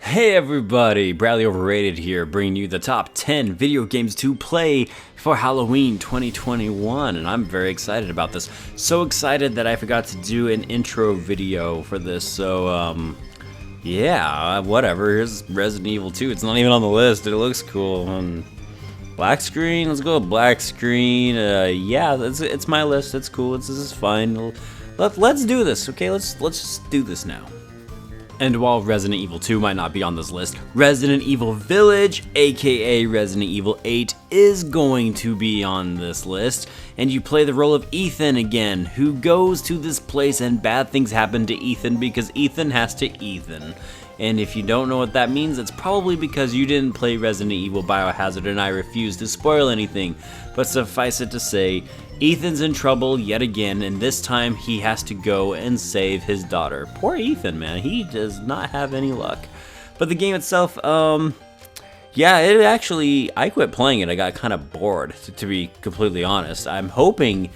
Hey everybody, Bradley Overrated here, bringing you the top 10 video games to play for Halloween 2021, and I'm very excited about this. So excited that I forgot to do an intro video for this, so, yeah, whatever. Here's Resident Evil 2. It's not even on the list. It looks cool. Black screen? Let's go with black screen. Yeah, it's my list. It's cool. This is fine. Let's do this, okay? Let's just do this now. And while Resident Evil 2 might not be on this list, Resident Evil Village, aka Resident Evil 8, is going to be on this list. And you play the role of Ethan again, who goes to this place and bad things happen to Ethan because Ethan has to Ethan. And if you don't know what that means, it's probably because you didn't play Resident Evil Biohazard and I refuse to spoil anything. But suffice it to say, Ethan's in trouble yet again, and this time he has to go and save his daughter. Poor Ethan, man. He does not have any luck. But the game itself, yeah, it actually, I quit playing it. I got kind of bored, to be completely honest. I'm hoping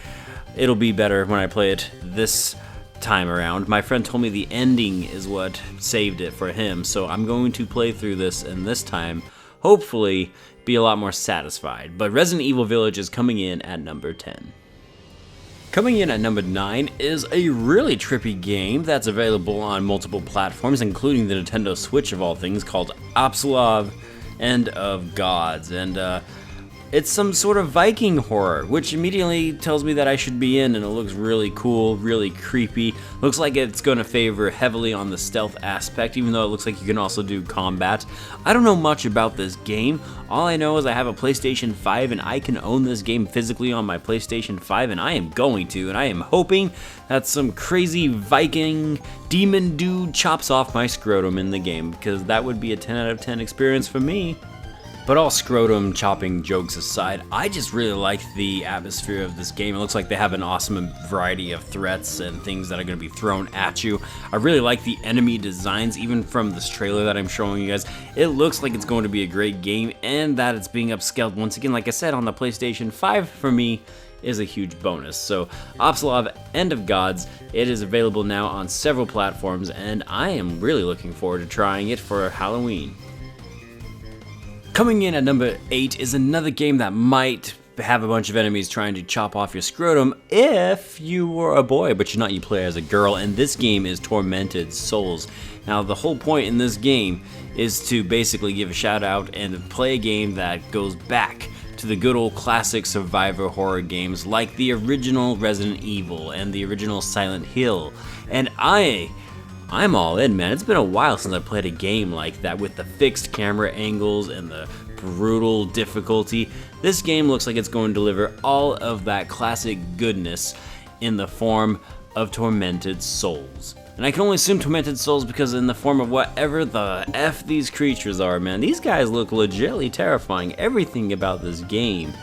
it'll be better when I play it this time around. My friend told me the ending is what saved it for him, so I'm going to play through this, and this time, hopefully, be a lot more satisfied. But Resident Evil Village is coming in at number 10. Coming in at number 9 is a really trippy game that's available on multiple platforms, including the Nintendo Switch of all things, called Absulov, End of Gods. And it's some sort of Viking horror, which immediately tells me that I should be in, and it looks really cool, really creepy. Looks like it's going to favor heavily on the stealth aspect, even though it looks like you can also do combat. I don't know much about this game. All I know is I have a PlayStation 5 and I can own this game physically on my PlayStation 5, and I am going to, and I am hoping that some crazy Viking demon dude chops off my scrotum in the game, because that would be a 10 out of 10 experience for me. But all scrotum chopping jokes aside, I just really like the atmosphere of this game. It looks like they have an awesome variety of threats and things that are going to be thrown at you. I really like the enemy designs, even from this trailer that I'm showing you guys. It looks like it's going to be a great game, and that it's being upscaled once again, like I said, on the PlayStation 5 for me is a huge bonus. So Absulov, End of Gods, it is available now on several platforms, and I am really looking forward to trying it for Halloween. Coming in at number 8 is another game that might have a bunch of enemies trying to chop off your scrotum if you were a boy, but you're not, you play as a girl, and this game is Tormented Souls. Now, the whole point in this game is to basically give a shout out and play a game that goes back to the good old classic survivor horror games like the original Resident Evil and the original Silent Hill. And I'm all in, man. It's been a while since I played a game like that with the fixed camera angles and the brutal difficulty. This game looks like it's going to deliver all of that classic goodness in the form of Tormented Souls. And I can only assume Tormented Souls because in the form of whatever the F these creatures are, man. These guys look legitimately terrifying. Everything about this game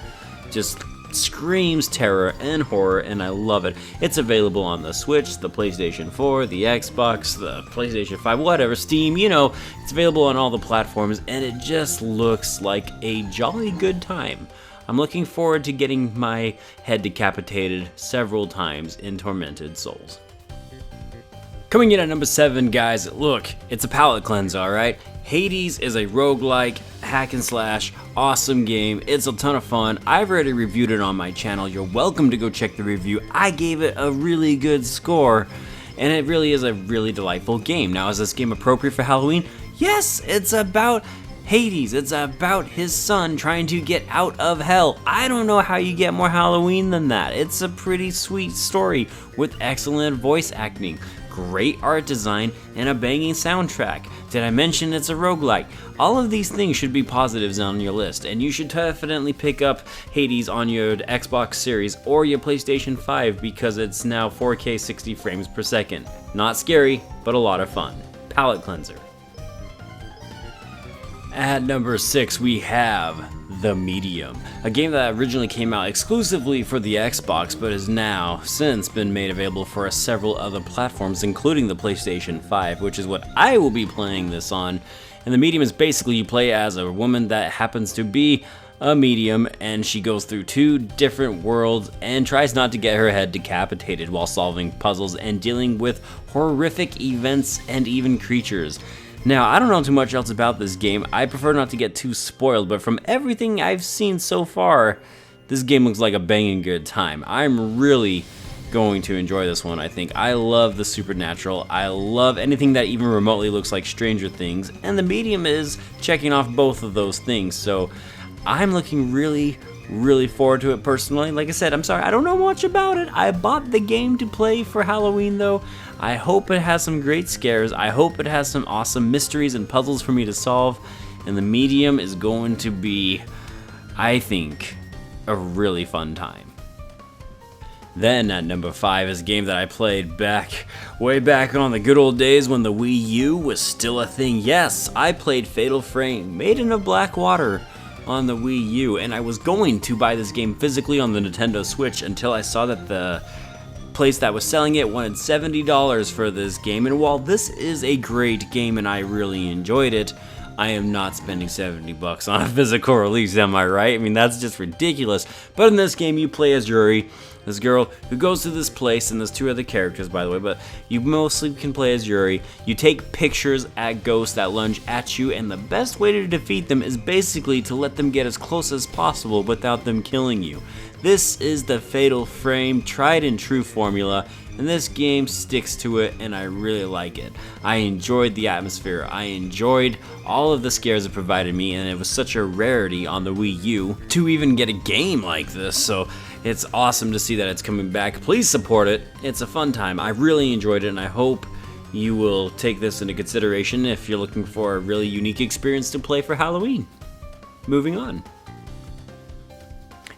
just screams terror and horror, and I love it. It's available on the Switch, the PlayStation 4, the Xbox, the PlayStation 5, whatever, Steam, you know, it's available on all the platforms, and it just looks like a jolly good time. I'm looking forward to getting my head decapitated several times in Tormented Souls. Coming in at number 7, guys, look, it's a palate cleanser, alright? Hades is a roguelike, hack and slash, awesome game. It's a ton of fun. I've already reviewed it on my channel. You're welcome to go check the review. I gave it a really good score, and it really is a really delightful game. Now, is this game appropriate for Halloween? Yes, it's about Hades. It's about his son trying to get out of hell. I don't know how you get more Halloween than that. It's a pretty sweet story with excellent voice acting, great art design, and a banging soundtrack. Did I mention it's a roguelike? All of these things should be positives on your list, and you should definitely pick up Hades on your Xbox Series or your PlayStation 5 because it's now 4K 60 frames per second. Not scary, but a lot of fun. Palate cleanser. At number 6, we have The Medium, a game that originally came out exclusively for the Xbox, but has now since been made available for several other platforms, including the PlayStation 5, which is what I will be playing this on. And The Medium is basically you play as a woman that happens to be a medium, and she goes through 2 different worlds and tries not to get her head decapitated while solving puzzles and dealing with horrific events and even creatures. Now, I don't know too much else about this game. I prefer not to get too spoiled, but from everything I've seen so far, this game looks like a banging good time. I'm really going to enjoy this one, I think. I love the supernatural. I love anything that even remotely looks like Stranger Things, and the medium is checking off both of those things, so I'm looking really forward to it personally. Like I said, I'm sorry, I don't know much about it. I bought the game to play for Halloween though. I hope it has some great scares. I hope it has some awesome mysteries and puzzles for me to solve, and the medium is going to be, I think, a really fun time. Then at number 5 is a game that I played way back on the good old days when the Wii U was still a thing. Yes, I played Fatal Frame, Maiden of Blackwater on the Wii U, and I was going to buy this game physically on the Nintendo Switch until I saw that the place that was selling it wanted $70 for this game, and while this is a great game and I really enjoyed it, I am not spending $70 on a physical release, am I right? I mean, that's just ridiculous. But in this game, you play as Yuri, this girl who goes to this place, and there's 2 other characters, by the way, but you mostly can play as Yuri. You take pictures at ghosts that lunge at you, and the best way to defeat them is basically to let them get as close as possible without them killing you. This is the Fatal Frame tried and true formula, and this game sticks to it, and I really like it. I enjoyed the atmosphere, I enjoyed all of the scares it provided me, and it was such a rarity on the Wii U to even get a game like this, so it's awesome to see that it's coming back. Please support it, it's a fun time. I really enjoyed it, and I hope you will take this into consideration if you're looking for a really unique experience to play for Halloween. Moving on.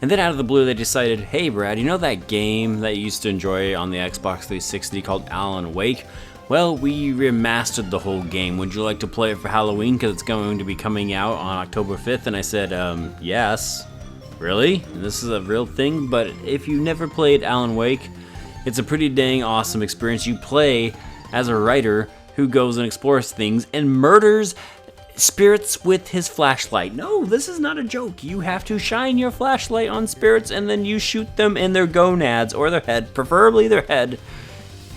And then out of the blue they decided, hey Brad, you know that game that you used to enjoy on the Xbox 360 called Alan Wake? Well, we remastered the whole game. Would you like to play it for Halloween because it's going to be coming out on October 5th? And I said, yes. Really? This is a real thing? But if you've never played Alan Wake, it's a pretty dang awesome experience. You play as a writer who goes and explores things and murders spirits with his flashlight. No, this is not a joke. You have to shine your flashlight on spirits and then you shoot them in their gonads or their head, preferably their head,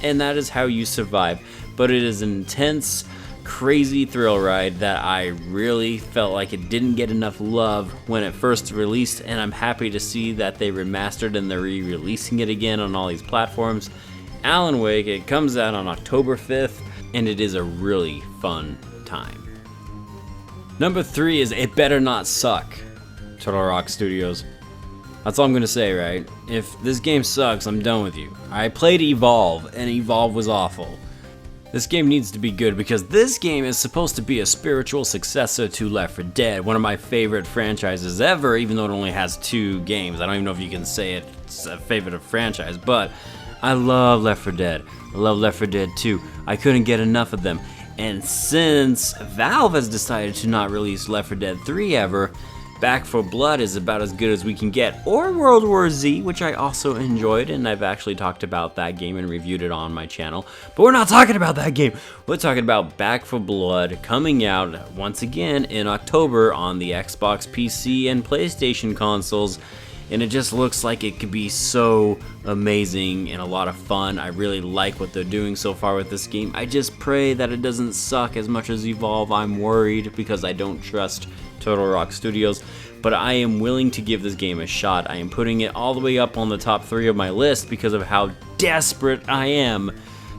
and that is how you survive. But it is an intense, crazy thrill ride that I really felt like it didn't get enough love when it first released, and I'm happy to see that they remastered and they're re-releasing it again on all these platforms. Alan Wake, it comes out on October 5th, and it is a really fun time. Number 3 is It Better Not Suck, Turtle Rock Studios. That's all I'm gonna say, right? If this game sucks, I'm done with you. I played Evolve, and Evolve was awful. This game needs to be good because this game is supposed to be a spiritual successor to Left 4 Dead, one of my favorite franchises ever, even though it only has 2 games. I don't even know if you can say it's a favorite franchise, but I love Left 4 Dead. I love Left 4 Dead 2. I couldn't get enough of them. And since Valve has decided to not release Left 4 Dead 3 ever, Back 4 Blood is about as good as we can get, or World War Z, which I also enjoyed, and I've actually talked about that game and reviewed it on my channel. But we're not talking about that game. We're talking about Back 4 Blood coming out once again in October on the Xbox, PC, and PlayStation consoles. And it just looks like it could be so amazing and a lot of fun. I really like what they're doing so far with this game. I just pray that it doesn't suck as much as Evolve. I'm worried because I don't trust Turtle Rock Studios, but I am willing to give this game a shot. I am putting it all the way up on the top 3 of my list because of how desperate I am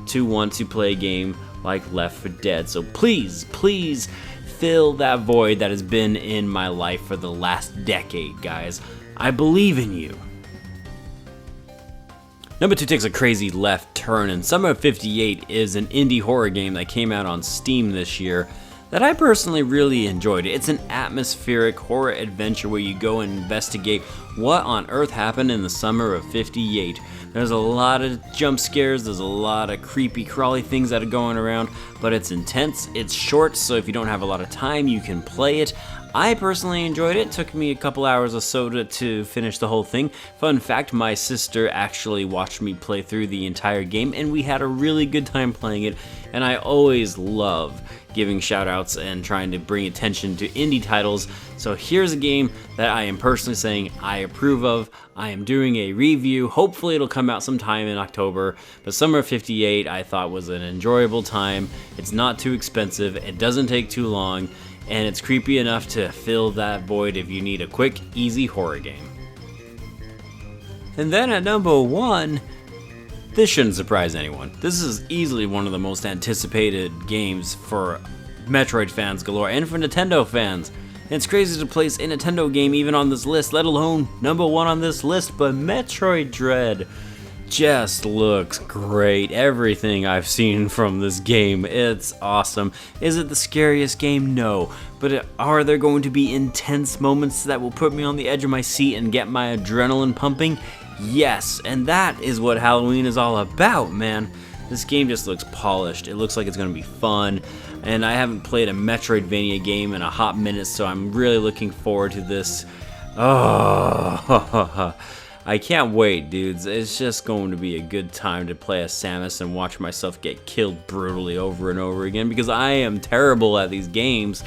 to want to play a game like Left 4 Dead. So please fill that void that has been in my life for the last decade, guys. I believe in you. Number 2 takes a crazy left turn, and Summer of 58 is an indie horror game that came out on Steam this year that I personally really enjoyed. It's an atmospheric horror adventure where you go and investigate what on earth happened in the summer of 58. There's a lot of jump scares, there's a lot of creepy crawly things that are going around, but it's intense, it's short, so if you don't have a lot of time, you can play it. I personally enjoyed it. It took me a couple hours or so to finish the whole thing. Fun fact, my sister actually watched me play through the entire game, and we had a really good time playing it, and I always love giving shout outs and trying to bring attention to indie titles. So here's a game that I am personally saying I approve of. I am doing a review. Hopefully it'll come out sometime in October, but Summer of 58 I thought was an enjoyable time. It's not too expensive, it doesn't take too long, and it's creepy enough to fill that void if you need a quick, easy horror game. And then at number 1, this shouldn't surprise anyone. This is easily one of the most anticipated games for Metroid fans galore and for Nintendo fans. And it's crazy to place a Nintendo game even on this list, let alone number 1 on this list, but Metroid Dread just looks great. Everything I've seen from this game, it's awesome. Is it the scariest game? No. But are there going to be intense moments that will put me on the edge of my seat and get my adrenaline pumping? Yes, and that is what Halloween is all about, man. This game just looks polished. It looks like it's going to be fun, and I haven't played a Metroidvania game in a hot minute, so I'm really looking forward to this. Oh, I can't wait, dudes. It's just going to be a good time to play as Samus and watch myself get killed brutally over and over again, because I am terrible at these games,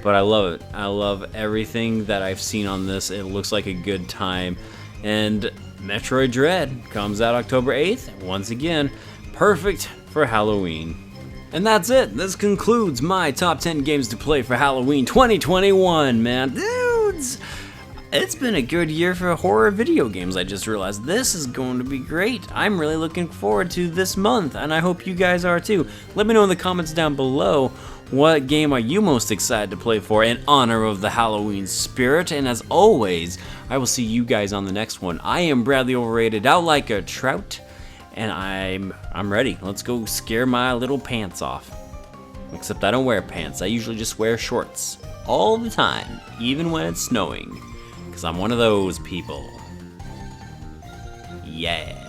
but I love it. I love everything that I've seen on this. It looks like a good time, and Metroid Dread comes out October 8th. Once again, perfect for Halloween. And that's it. This concludes my top 10 games to play for Halloween 2021, man. Dudes, it's been a good year for horror video games. I just realized this is going to be great. I'm really looking forward to this month, and I hope you guys are too. Let me know in the comments down below, what game are you most excited to play for in honor of the Halloween spirit? And as always, I will see you guys on the next one. I am Bradley Overrated, out like a trout, and I'm ready. Let's go scare my little pants off. Except I don't wear pants. I usually just wear shorts all the time, even when it's snowing, because I'm one of those people. Yeah.